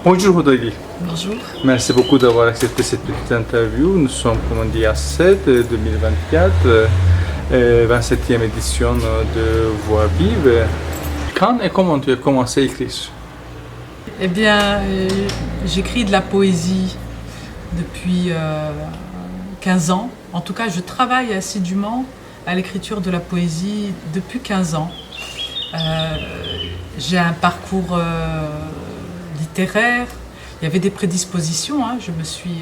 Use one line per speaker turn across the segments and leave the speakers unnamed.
Bonjour Rodrigue,
Bonjour.
merci beaucoup d'avoir accepté cette petite interview. Nous sommes, comme on dit, à 7 2024, 27e édition de Voix vive. Quand et comment tu as commencé à écrire?
Eh bien, j'écris de la poésie depuis 15 ans. En tout cas, je travaille assidûment à l'écriture de la poésie depuis 15 ans. J'ai un parcours littéraire. Il y avait des prédispositions. Je me suis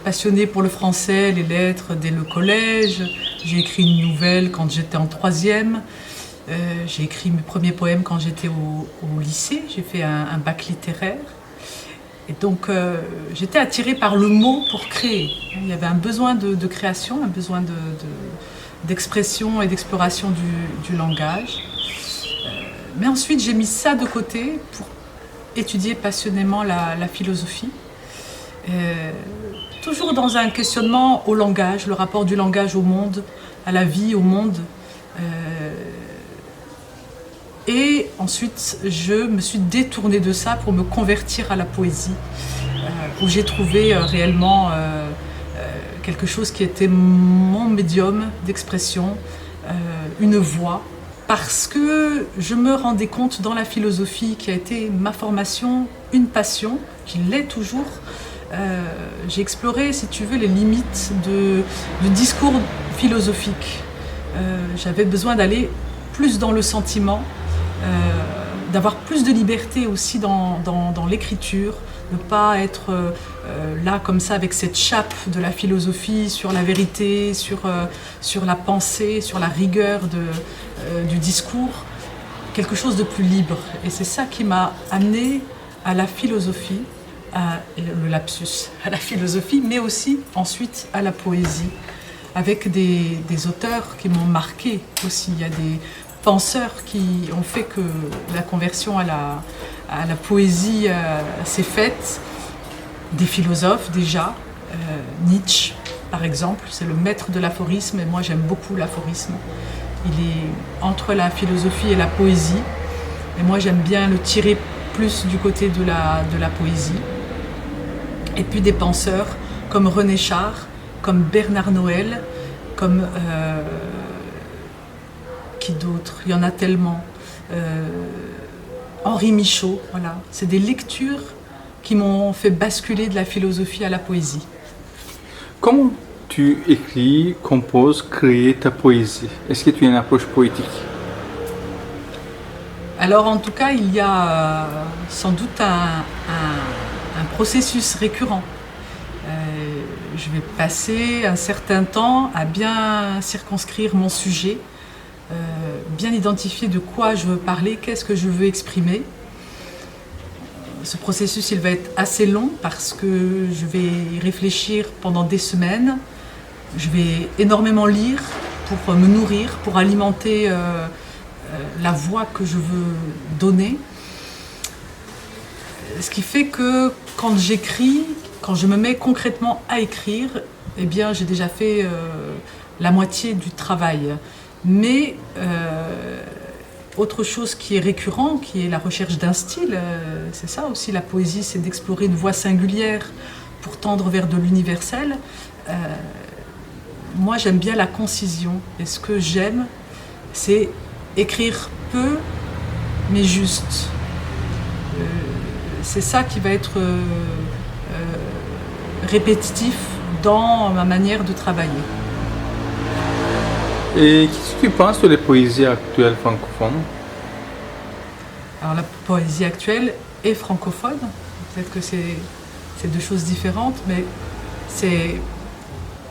passionnée pour le français, les lettres dès le collège. J'ai écrit une nouvelle quand j'étais en 3e. J'ai écrit mes premiers poèmes quand j'étais au lycée. J'ai fait un bac littéraire. Et donc, j'étais attirée par le mot pour créer. Il y avait un besoin de création, un besoin d'expression et d'exploration du langage. Mais ensuite, j'ai mis ça de côté pour étudier passionnément la philosophie. Toujours dans un questionnement au langage, le rapport du langage au monde, à la vie, au monde. Et ensuite, je me suis détournée de ça pour me convertir à la poésie, où j'ai trouvé réellement quelque chose qui était mon médium d'expression, une voix. Parce que je me rendais compte dans la philosophie, qui a été ma formation, une passion, qui l'est toujours. J'ai exploré, si tu veux, les limites du discours philosophique. J'avais besoin d'aller plus dans le sentiment, d'avoir plus de liberté aussi dans l'écriture, ne pas être là comme ça avec cette chape de la philosophie sur la vérité, sur la pensée, sur la rigueur du discours, quelque chose de plus libre. Et c'est ça qui m'a amenée à la philosophie, le lapsus, à la philosophie, mais aussi ensuite à la poésie, avec des auteurs qui m'ont marqué aussi. Il y a des penseurs qui ont fait que la conversion à la poésie s'est faite, des philosophes déjà, Nietzsche par exemple, c'est le maître de l'aphorisme et moi j'aime beaucoup l'aphorisme. Il est entre la philosophie et la poésie et moi j'aime bien le tirer plus du côté de la poésie. Et puis des penseurs comme René Char, comme Bernard Noël, comme qui d'autres, il y en a tellement. Henri Michaud, voilà. C'est des lectures qui m'ont fait basculer de la philosophie à la poésie.
Comment tu écris, composes, crées ta poésie? Est-ce que tu as une approche poétique?
Alors en tout cas, il y a sans doute un processus récurrent. Je vais passer un certain temps à bien circonscrire mon sujet, bien identifier de quoi je veux parler, qu'est-ce que je veux exprimer. Ce processus, il va être assez long parce que je vais y réfléchir pendant des semaines. Je vais énormément lire pour me nourrir, pour alimenter la voix que je veux donner. Ce qui fait que quand j'écris, quand je me mets concrètement à écrire, eh bien, j'ai déjà fait la moitié du travail. Mais autre chose qui est récurrent, qui est la recherche d'un style, c'est ça aussi la poésie, c'est d'explorer une voie singulière pour tendre vers de l'universel. Moi j'aime bien la concision et ce que j'aime c'est écrire peu mais juste. C'est ça qui va être répétitif dans ma manière de travailler.
Et qu'est-ce que tu penses de les poésies actuelles francophones?
Alors la poésie actuelle est francophone, peut-être que c'est deux choses différentes, mais c'est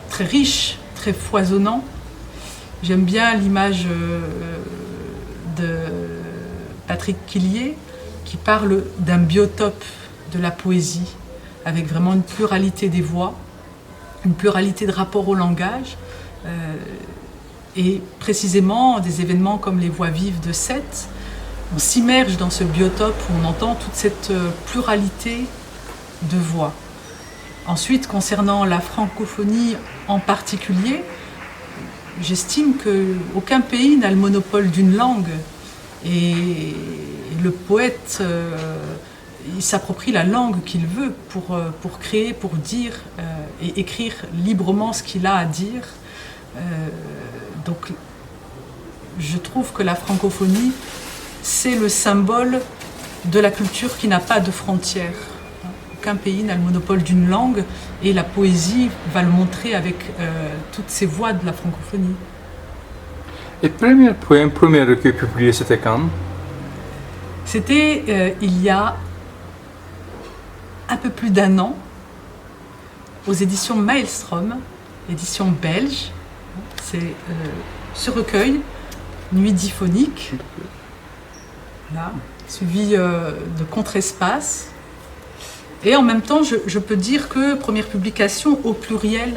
très riche, très foisonnant. J'aime bien l'image de Patrick Quillier qui parle d'un biotope de la poésie, avec vraiment une pluralité des voix, une pluralité de rapports au langage. Et précisément, des événements comme les Voix vives de Sète on s'immerge dans ce biotope où on entend toute cette pluralité de voix. Ensuite, concernant la francophonie en particulier, j'estime qu'aucun pays n'a le monopole d'une langue et le poète, il s'approprie la langue qu'il veut pour créer, pour dire et écrire librement ce qu'il a à dire. Donc, je trouve que la francophonie, c'est le symbole de la culture qui n'a pas de frontières. Aucun pays n'a le monopole d'une langue et la poésie va le montrer avec toutes ces voix de la francophonie.
Et premier poème, premier recueil publié, c'était quand?
C'était il y a un peu plus d'1 an, aux éditions Maelstrom, édition belge. C'est ce recueil, Nuit diphonique, là, suivi de Contre-espace. Et en même temps, je peux dire que première publication au pluriel,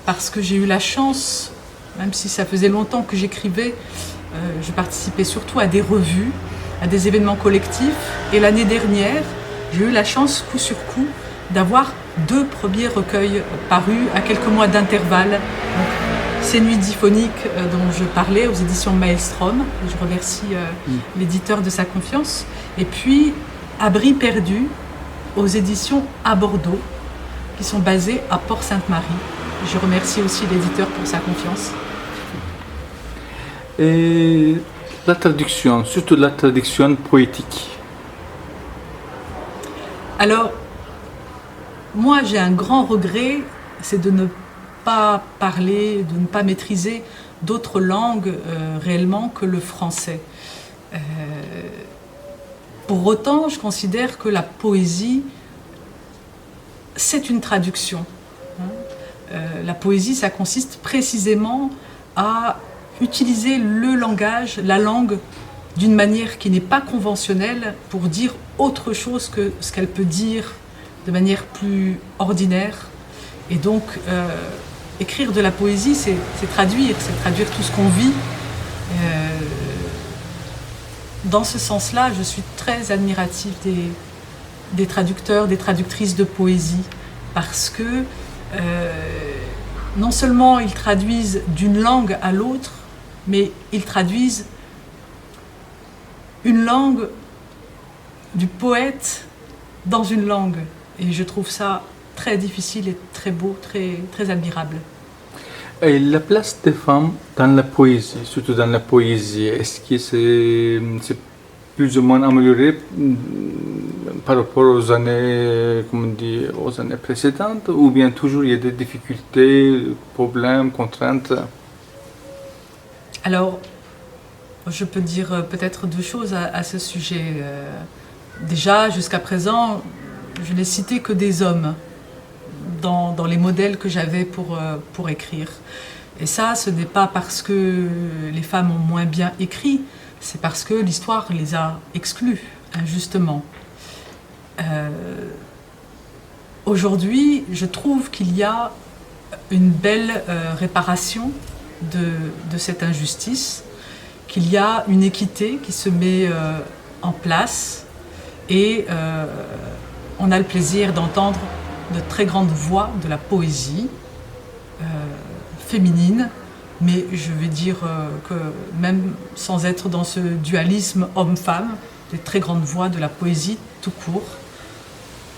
parce que j'ai eu la chance, même si ça faisait longtemps que j'écrivais, je participais surtout à des revues, à des événements collectifs. Et l'année dernière, j'ai eu la chance, coup sur coup, d'avoir 2 premiers recueils parus à quelques mois d'intervalle. Donc, ces Nuits diphoniques dont je parlais aux éditions Maelstrom, je remercie l'éditeur de sa confiance. Et puis, Abri perdu, aux éditions à Bordeaux, qui sont basées à Port-Sainte-Marie. Je remercie aussi l'éditeur pour sa confiance.
Et la traduction, surtout la traduction poétique.
Alors, moi j'ai un grand regret, c'est de ne pas parler, de ne pas maîtriser d'autres langues réellement que le français. Pour autant, je considère que la poésie, c'est une traduction. La poésie, ça consiste précisément à utiliser le langage, la langue, d'une manière qui n'est pas conventionnelle pour dire autre chose que ce qu'elle peut dire de manière plus ordinaire. Et donc, écrire de la poésie, c'est traduire tout ce qu'on vit. Dans ce sens-là, je suis très admirative des traducteurs, des traductrices de poésie, parce que non seulement ils traduisent d'une langue à l'autre, mais ils traduisent une langue du poète dans une langue. Et je trouve ça très difficile et très beau, très, très admirable.
Et la place des femmes dans la poésie, surtout dans la poésie, est-ce que c'est plus ou moins amélioré par rapport aux années, comme on dit, aux années précédentes, ou bien toujours il y a des difficultés, problèmes, contraintes?
Alors, je peux dire peut-être 2 choses à ce sujet. Déjà, jusqu'à présent, je n'ai cité que des hommes dans les modèles que j'avais pour écrire. Et ça, ce n'est pas parce que les femmes ont moins bien écrit, c'est parce que l'histoire les a exclus, injustement. Aujourd'hui, je trouve qu'il y a une belle réparation de cette injustice, qu'il y a une équité qui se met en place et on a le plaisir d'entendre de très grandes voix de la poésie féminine, mais je vais dire que même sans être dans ce dualisme homme-femme, des très grandes voix de la poésie tout court.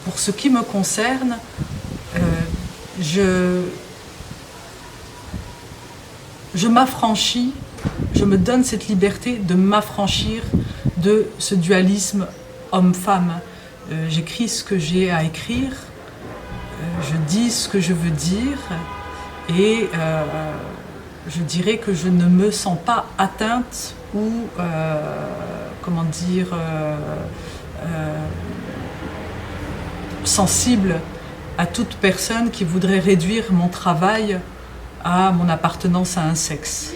Pour ce qui me concerne, je m'affranchis, je me donne cette liberté de m'affranchir de ce dualisme homme-femme. J'écris ce que j'ai à écrire, je dis ce que je veux dire et je dirais que je ne me sens pas atteinte ou, comment dire, sensible à toute personne qui voudrait réduire mon travail à mon appartenance à un sexe.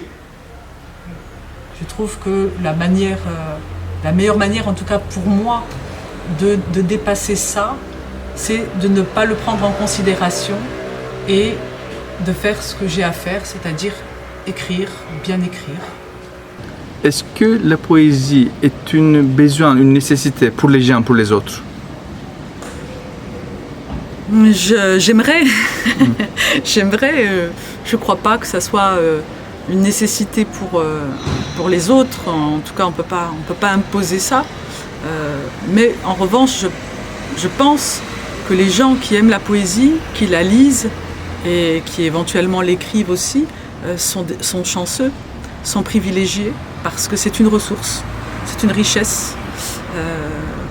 Je trouve que la meilleure manière, en tout cas pour moi, de dépasser ça, c'est de ne pas le prendre en considération et de faire ce que j'ai à faire, c'est-à-dire écrire, bien écrire.
est-ce que la poésie est un besoin, une nécessité pour les gens, pour les autres?
J'aimerais, je crois pas que ça soit une nécessité pour les autres. En tout cas, on peut pas imposer ça. Mais en revanche, je pense que les gens qui aiment la poésie, qui la lisent et qui éventuellement l'écrivent aussi, sont chanceux, sont privilégiés parce que c'est une ressource, c'est une richesse.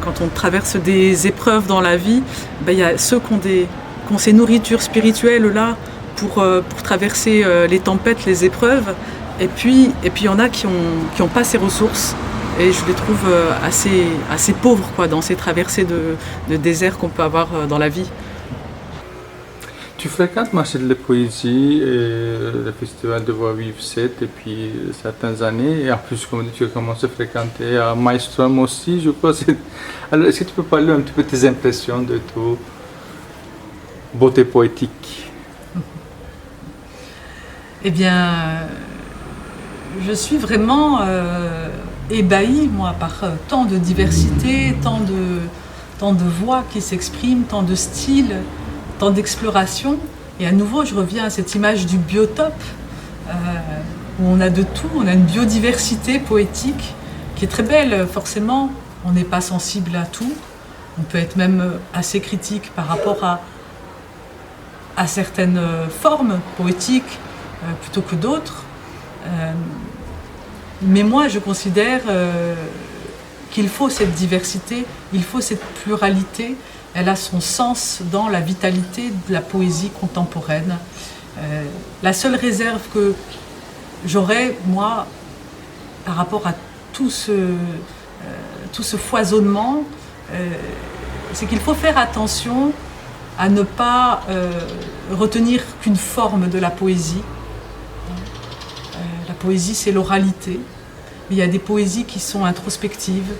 Quand on traverse des épreuves dans la vie, il y a ceux qui ont ces nourritures spirituelles là pour traverser les tempêtes, les épreuves, et puis il y en a qui ont pas ces ressources, et je les trouve assez pauvres quoi, dans ces traversées de désert qu'on peut avoir dans la vie.
Tu fréquentes Marché de la Poésie, le festival de Voix Vive 7 depuis certaines années, et en plus, comme tu as commencé à fréquenter à Maelstrom aussi, je crois. Alors, est-ce que tu peux parler un petit peu de tes impressions de ta beauté poétique?
Eh bien, je suis vraiment ébahie, moi, par tant de diversité, tant de voix qui s'expriment, tant de styles, tant d'exploration. Et à nouveau, je reviens à cette image du biotope, où on a de tout, on a une biodiversité poétique qui est très belle. Forcément, on n'est pas sensible à tout. On peut être même assez critique par rapport à certaines formes poétiques plutôt que d'autres. Mais moi, je considère qu'il faut cette diversité, il faut cette pluralité. Elle a son sens dans la vitalité de la poésie contemporaine. La seule réserve que j'aurais, moi, par rapport à tout ce foisonnement, c'est qu'il faut faire attention à ne pas retenir qu'une forme de la poésie. La poésie, c'est l'oralité. Mais il y a des poésies qui sont introspectives,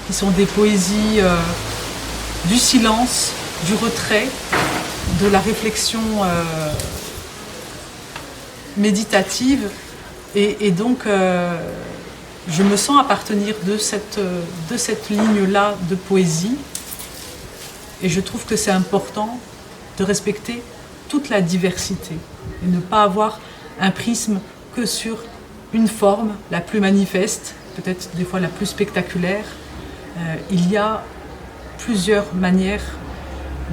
qui sont des poésies du silence, du retrait, de la réflexion méditative. Et donc, je me sens appartenir de cette ligne-là de poésie. Et je trouve que c'est important de respecter toute la diversité et ne pas avoir un prisme que sur une forme la plus manifeste, peut-être des fois la plus spectaculaire. Il y a plusieurs manières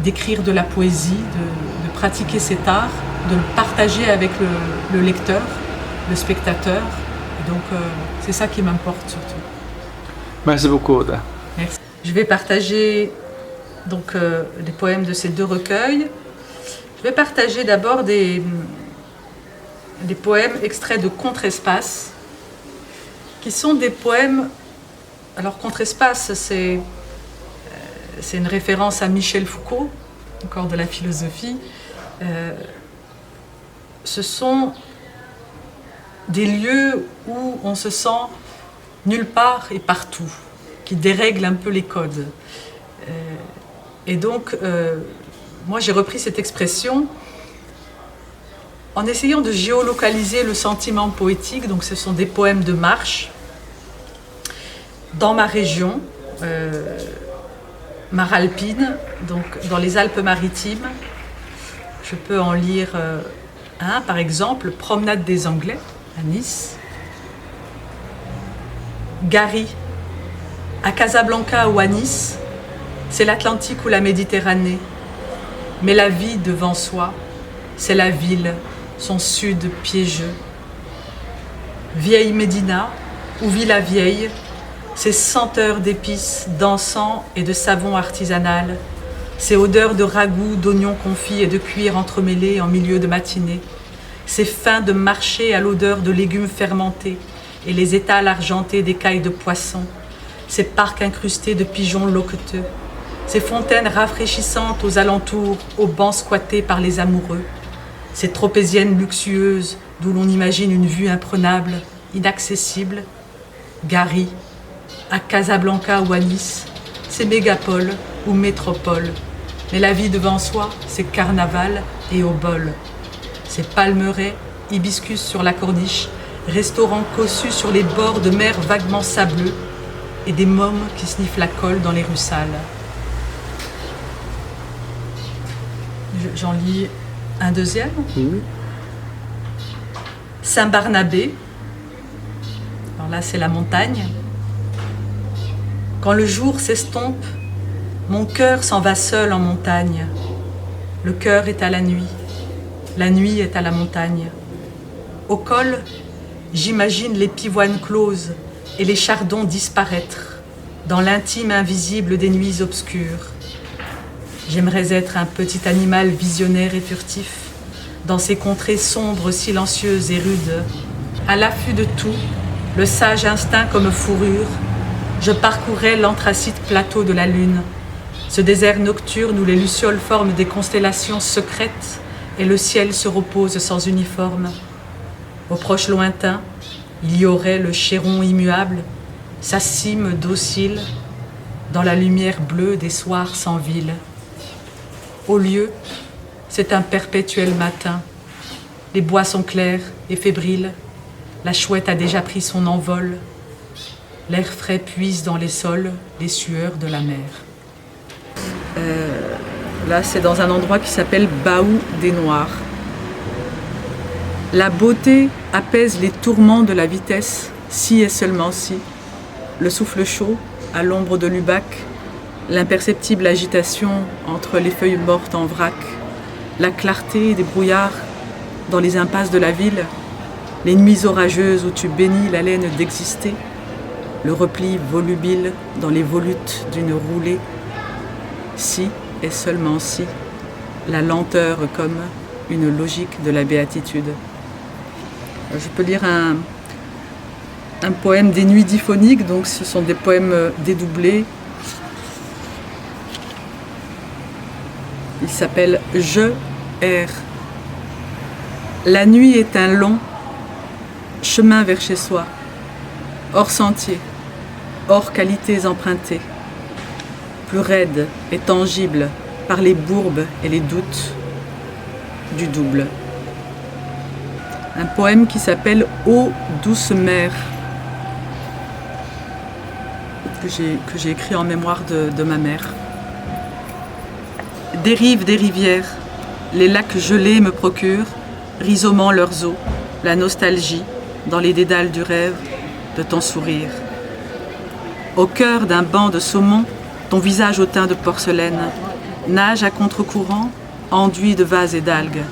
d'écrire de la poésie, de pratiquer cet art, de le partager avec le lecteur, le spectateur. Et donc, c'est ça qui m'importe surtout.
Merci beaucoup, Oda.
Merci. Je vais partager donc, les poèmes de ces deux recueils. Je vais partager d'abord des poèmes extraits de Contre-Espace, qui sont des poèmes... Alors, Contre-Espace, c'est une référence à Michel Foucault, encore de la philosophie. Ce sont des lieux où on se sent nulle part et partout, qui dérèglent un peu les codes. Et donc, moi j'ai repris cette expression en essayant de géolocaliser le sentiment poétique. Donc ce sont des poèmes de marche dans ma région, Maralpine, donc dans les Alpes-Maritimes. Je peux en lire un, par exemple, Promenade des Anglais à Nice. Gary, à Casablanca ou à Nice, c'est l'Atlantique ou la Méditerranée. Mais la vie devant soi, c'est la ville, son sud piégeux. Vieille Médina ou Villa Vieille, ces senteurs d'épices, d'encens et de savon artisanal, ces odeurs de ragoût, d'oignons confits et de cuir entremêlés en milieu de matinée, ces fins de marché à l'odeur de légumes fermentés et les étals argentés d'écailles de poisson, ces parcs incrustés de pigeons loqueteux, ces fontaines rafraîchissantes aux alentours, aux bancs squattés par les amoureux, ces tropéziennes luxueuses d'où l'on imagine une vue imprenable, inaccessible. Gary, à Casablanca ou à Nice, ces mégapoles ou métropoles. Mais la vie devant soi, c'est carnaval et au bol. Ces palmeraies, hibiscus sur la corniche, restaurant cossu sur les bords de mer vaguement sableux et des mômes qui sniffent la colle dans les rues sales. J'en lis un deuxième.
Oui.
Saint-Barnabé. Alors là, c'est la montagne. Quand le jour s'estompe, mon cœur s'en va seul en montagne. Le cœur est à la nuit est à la montagne. Au col, j'imagine les pivoines closes et les chardons disparaître dans l'intime invisible des nuits obscures. J'aimerais être un petit animal visionnaire et furtif dans ces contrées sombres, silencieuses et rudes. À l'affût de tout, le sage instinct comme fourrure, je parcourais l'anthracite plateau de la lune, ce désert nocturne où les lucioles forment des constellations secrètes et le ciel se repose sans uniforme. Au proche lointain, il y aurait le chéron immuable, sa cime docile, dans la lumière bleue des soirs sans ville. Au lieu, c'est un perpétuel matin. Les bois sont clairs et fébriles. La chouette a déjà pris son envol. L'air frais puise dans les sols les sueurs de la mer. Là, c'est dans un endroit qui s'appelle Baou des Noirs. La beauté apaise les tourments de la vitesse, si et seulement si. Le souffle chaud, à l'ombre de l'Ubac, l'imperceptible agitation entre les feuilles mortes en vrac, la clarté des brouillards dans les impasses de la ville, les nuits orageuses où tu bénis l'haleine d'exister, le repli volubile dans les volutes d'une roulée, si et seulement si, la lenteur comme une logique de la béatitude. Je peux lire un poème des nuits diphoniques, donc ce sont des poèmes dédoublés. Il s'appelle « Je erre ». La nuit est un long chemin vers chez soi, hors sentier, hors qualités empruntées, plus raide et tangible par les bourbes et les doutes du double. Un poème qui s'appelle « Ô douce mer » que j'ai écrit en mémoire de ma mère. Des rives des rivières, les lacs gelés me procurent, rhizomant leurs eaux, la nostalgie dans les dédales du rêve de ton sourire. Au cœur d'un banc de saumon, ton visage au teint de porcelaine nage à contre-courant, enduit de vases et d'algues.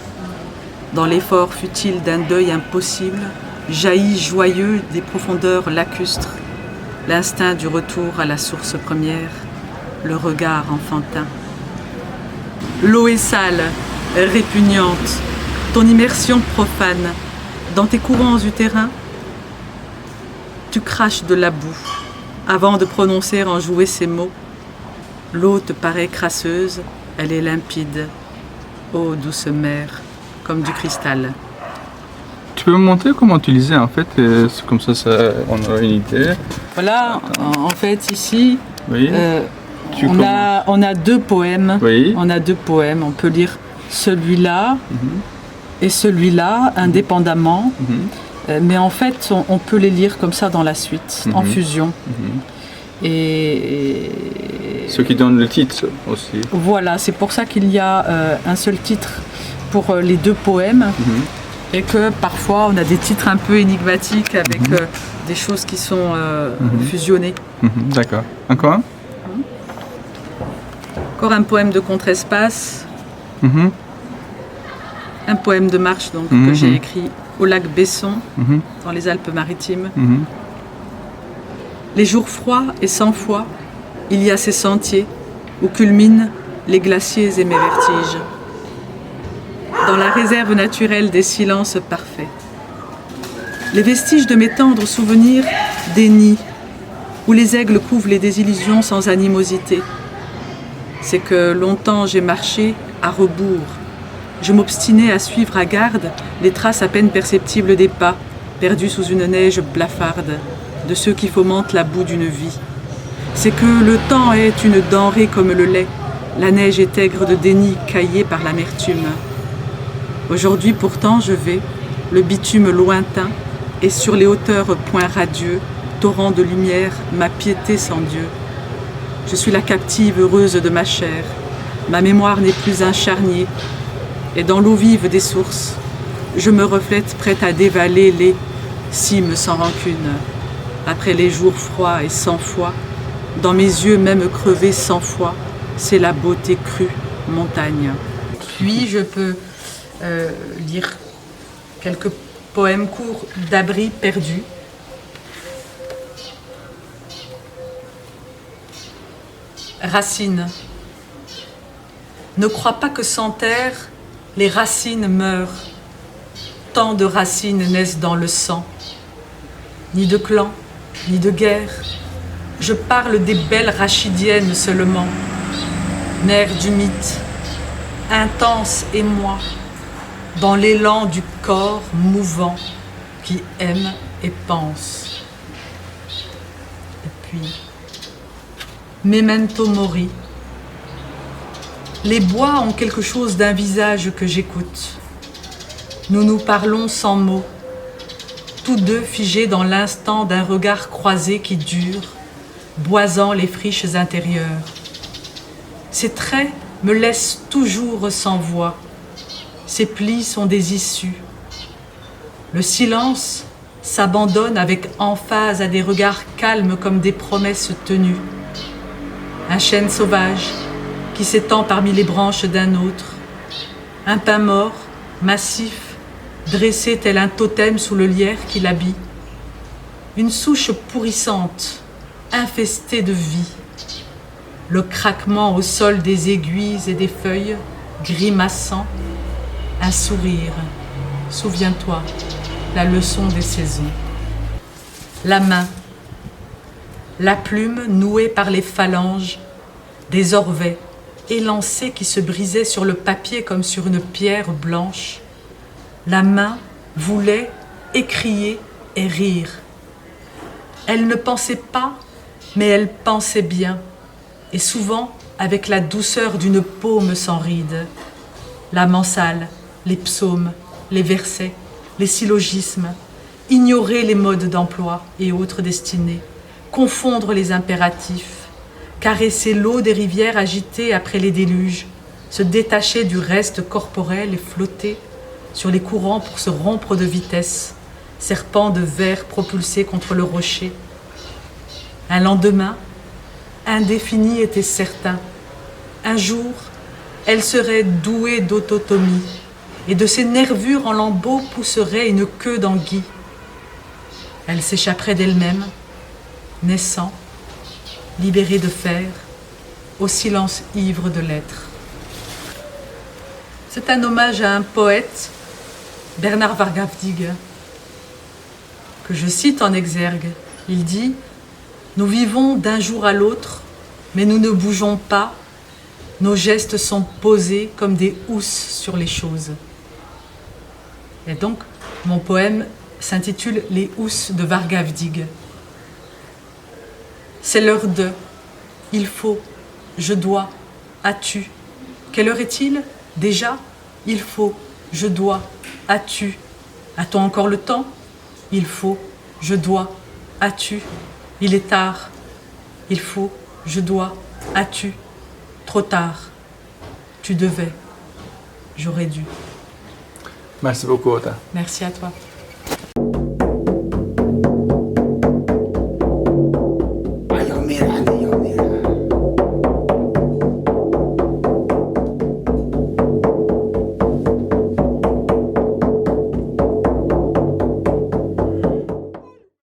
Dans l'effort futile d'un deuil impossible, jaillit joyeux des profondeurs lacustres, l'instinct du retour à la source première, le regard enfantin. L'eau est sale, répugnante, ton immersion profane. Dans tes courants utérains, tu craches de la boue. Avant de prononcer enjouer ces mots, l'eau te paraît crasseuse, elle est limpide. Ô douce mer, comme du cristal.
Tu peux me montrer comment utiliser en fait, comme ça on aura une idée.
Voilà, en fait ici,
Oui.
on a deux poèmes.
Oui.
On a deux poèmes. On peut lire celui-là et celui-là indépendamment. Mais en fait, on peut les lire comme ça dans la suite, en fusion. Et
Ce qui donne le titre aussi.
voilà, c'est pour ça qu'il y a un seul titre pour les deux poèmes. Et que parfois on a des titres un peu énigmatiques avec des choses qui sont fusionnées.
D'accord. Encore un?
Encore un poème de contre-espace. Un poème de marche donc, que j'ai écrit au lac Besson, dans les Alpes-Maritimes. Les jours froids et sans foi, il y a ces sentiers où culminent les glaciers et mes vertiges. Dans la réserve naturelle des silences parfaits. Les vestiges de mes tendres souvenirs des nids, où les aigles couvrent les désillusions sans animosité. C'est que longtemps j'ai marché à rebours. Je m'obstinais à suivre à garde les traces à peine perceptibles des pas, perdus sous une neige blafarde, de ceux qui fomentent la boue d'une vie. C'est que le temps est une denrée comme le lait, la neige est aigre de déni caillée par l'amertume. Aujourd'hui pourtant je vais, le bitume lointain, Et sur les hauteurs, point radieux, torrent de lumière, ma piété sans Dieu. Je suis la captive heureuse de ma chair, ma mémoire n'est plus un charnier, et dans l'eau vive des sources, je me reflète prête à dévaler les cimes sans rancune. Après les jours froids et sans foi, dans mes yeux même crevés 100 fois, c'est la beauté crue, montagne. Puis je peux lire quelques poèmes courts d'Abri perdu. Racines. Ne crois pas que sans terre, les racines meurent. Tant de racines naissent dans le sang. Ni de clan, ni de guerre. Je parle des belles rachidiennes seulement. Mère du mythe, intense émoi, dans l'élan du corps mouvant qui aime et pense. Et puis, Memento Mori. Les bois ont quelque chose d'un visage que j'écoute. Nous nous parlons sans mots, tous deux figés dans l'instant d'un regard croisé qui dure, boisant les friches intérieures. Ses traits me laissent toujours sans voix. Ses plis sont des issues. Le silence s'abandonne avec emphase à des regards calmes comme des promesses tenues. Un chêne sauvage qui s'étend parmi les branches d'un autre. Un pin mort, massif, dressé tel un totem sous le lierre qui l'habille. Une souche pourrissante, infestée de vie. Le craquement au sol des aiguilles et des feuilles, grimaçant. Un sourire, souviens-toi, la leçon des saisons. La main, la plume nouée par les phalanges, des orvets élancés qui se brisaient sur le papier comme sur une pierre blanche. La main voulait écrier et rire. Elle ne pensait pas, mais elle pensait bien, et souvent avec la douceur d'une paume sans rides. La mansale, les psaumes, les versets, les syllogismes, ignorer les modes d'emploi et autres destinées, confondre les impératifs, caresser l'eau des rivières agitées après les déluges, se détacher du reste corporel et flotter sur les courants pour se rompre de vitesse, serpent de verre propulsé contre le rocher. Un lendemain, indéfini était certain. Un jour, elle serait douée d'autotomie, et de ses nervures en lambeaux pousserait une queue d'anguille. Elle s'échapperait d'elle-même, naissant, libérée de fer, au silence ivre de l'être. C'est un hommage à un poète, Bernard Vargavdig, que je cite en exergue. Il dit « Nous vivons d'un jour à l'autre, mais nous ne bougeons pas. Nos gestes sont posés comme des housses sur les choses. » Et donc, mon poème s'intitule « Les housses de Vargavdig ». C'est l'heure de. Il faut. Je dois. As-tu. Quelle heure est-il? Déjà. Il faut. Je dois. As-tu. A-t-on encore le temps? Il faut. Je dois. As-tu. Il est tard. Il faut. Je dois. As-tu. Trop tard. Tu devais. J'aurais dû.
Merci beaucoup, Ota.
Merci à toi.